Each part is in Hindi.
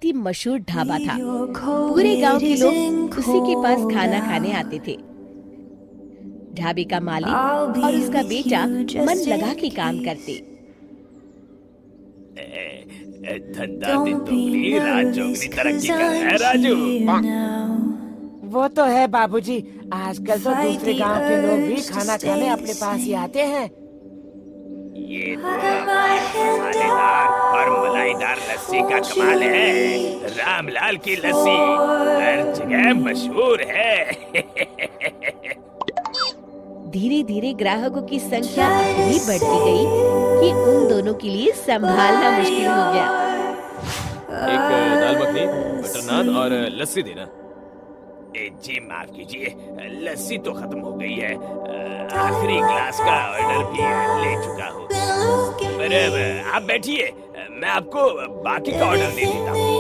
बहुत ही मशहूर ढाबा था। पूरे गांव के लोग उसी के पास खाना खाने आते थे। ढाबे का मालिक और उसका बेटा मन लगा के काम करते। धंधा दिन दोगली रात जोगनी तरक्की कर रहा है राजू। वो तो है बाबूजी, आजकल तो दूसरे गांव के लोग भी खाना खाने अपने पास ही आते हैं। ये तो मसालेदार और मलाईदार लस्सी का कमाल है। रामलाल की लस्सी हर जगह मशहूर है। धीरे धीरे ग्राहकों की संख्या इतनी बढ़ती गई कि उन दोनों के लिए संभालना मुश्किल हो गया। एक दाल मखनी, बटर नान और लस्सी देना। जी माफ कीजिए, लस्सी तो खत्म हो गई है। आखिरी ग्लास का ऑर्डर भी ले चुका हूँ। पर आप बैठिए, मैं आपको बाकी का ऑर्डर दे देता हूँ।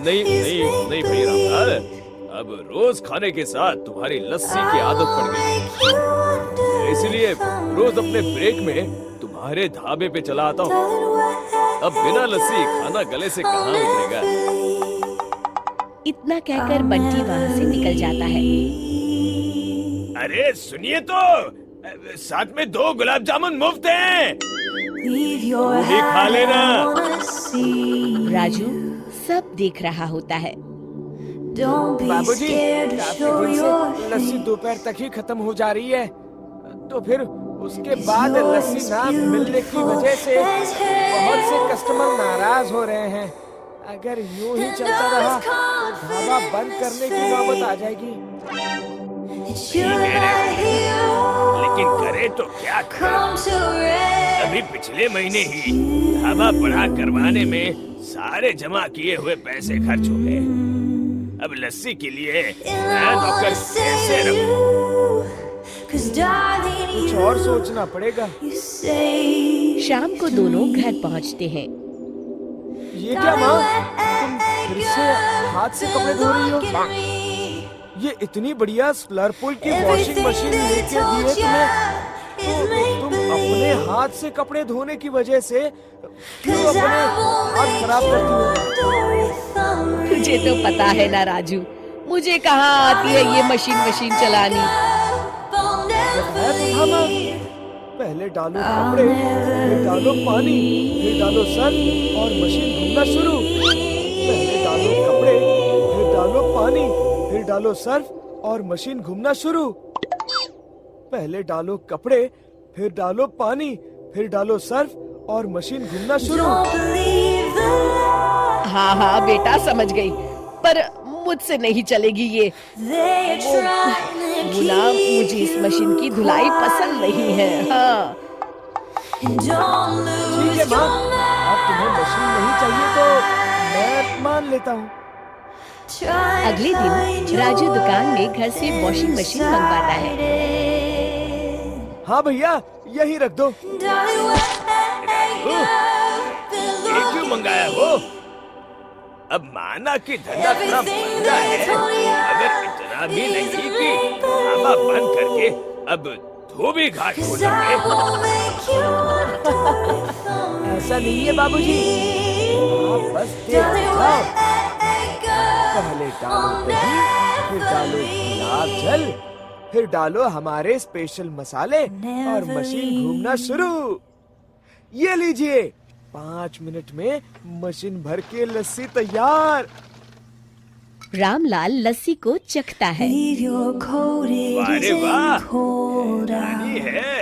नहीं भाई रामलाल, अब रोज खाने के साथ तुम्हारी लस्सी की आदत पड़ गई, इसलिए रोज अपने ब्रेक में तुम्हारे ढाबे पे चला आता हूँ। अब बिना लस्सी खाना गले से कहाँ उतरेगा। इतना कहकर बंटी वहाँ से निकल जाता है। अरे सुनिए तो, साथ में 2 गुलाब जामुन मुफ्त हैं। ये खा लेना। राजू सब देख रहा होता है। बाबूजी, काफी दिन से लस्सी दोपहर तक ही खत्म हो जा रही है, तो फिर उसके बाद लस्सी ना मिलने की वजह से बहुत से कस्टमर नाराज हो रहे हैं। अगर यूं ही चलता रहा तो ढाबा बंद करने की नौबत आ जाएगी। लेकिन करे तो क्या करें? अभी पिछले महीने ही ढाबा बड़ा करवाने में सारे जमा किए हुए पैसे खर्च हो गए। अब लस्सी के लिए मैं नौकर कैसे रखूं? कुछ और सोचना पड़ेगा। शाम को दोनों घर पहुंचते हैं। ये क्या माँ, तुम फिर से हाथ से कपड़े धो रही हो? ये इतनी बढ़िया स्लर्पुल की वॉशिंग मशीन लेके दी है तुम्हें, तो तुम अपने हाथ से कपड़े धोने की वजह से क्यों अपने हाथ खराब करती हो? तुझे तो पता है ना राजू, मुझे कहाँ आती है ये मशीन चलानी। पहले डालो कपड़े, फिर डालो पानी, फिर डालो सर्फ और मशीन घूमना शुरू। पहले डालो कपड़े, फिर डालो पानी, फिर डालो सर्फ और मशीन घूमना शुरू। पहले डालो कपड़े, फिर डालो पानी, फिर डालो सर्फ और मशीन घूमना शुरू। हाँ बेटा समझ गई, पर मुझसे नहीं चलेगी ये। गुलाम, मुझे इस मशीन की धुलाई पसंद नहीं है। हाँ ठीक है माँ, अब तुम्हें मशीन नहीं चाहिए तो मैं मान लेता हूँ। अगले दिन राजू दुकान में घर से वॉशिंग मशीन मंगवाता है। हाँ भैया, यही रख दो। ये क्यों मंगाया वो? अब माना कि धंधा थोड़ा महंगा है, अगर इतना भी नहीं कि ढाबा बंद करके अब धोबी घाट हो जाए। ऐसा नहीं है बाबूजी, आप बस देख जाओ। पहले डालो दही, फिर डालो गुलाब जल, फिर डालो हमारे स्पेशल मसाले और मशीन घूमना शुरू। ये लीजिए, 5 मिनट में मशीन भर के लस्सी तैयार। रामलाल लस्सी को चखता है। अरे वाह, रानी है,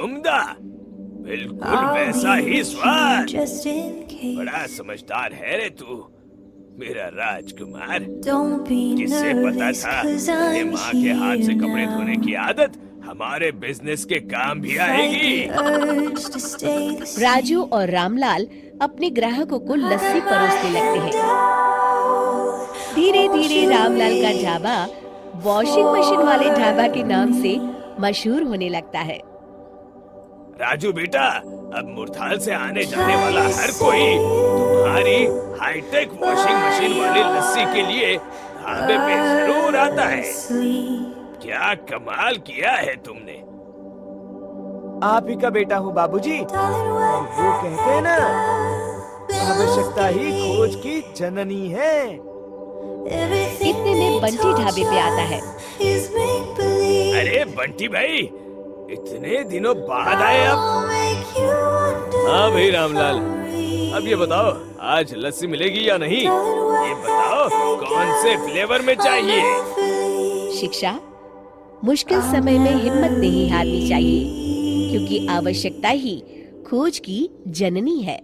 उम्दा, बिल्कुल वैसा ही स्वाद। बड़ा समझदार है रे तू, मेरा राजकुमार। किससे पता था तेरे माँ के हाथ से कपड़े धोने की आदत हमारे बिजनेस के काम भी आएगी। राजू और रामलाल अपने ग्राहकों को लस्सी परोसने लगते हैं। धीरे धीरे रामलाल का ढाबा वॉशिंग मशीन वाले ढाबा के नाम से मशहूर होने लगता है। राजू बेटा, अब मुरथाल से आने जाने वाला हर कोई तुम्हारी हाईटेक वॉशिंग मशीन वाली लस्सी के लिए ढाबे पे जरूर आता है। क्या कमाल किया है तुमने। आप ही का बेटा हूँ बाबूजी, और वो कहते हैं ना, आवश्यकता ही खोज की जननी है। इतने में बंटी ढाबे पे आता है। अरे बंटी भाई, इतने दिनों बाद आए अब। हाँ भाई रामलाल, अब ये बताओ आज लस्सी मिलेगी या नहीं? ये बताओ कौन से फ्लेवर में चाहिए? शिक्षा, मुश्किल समय में हिम्मत नहीं हारनी चाहिए, क्योंकि आवश्यकता ही खोज की जननी है।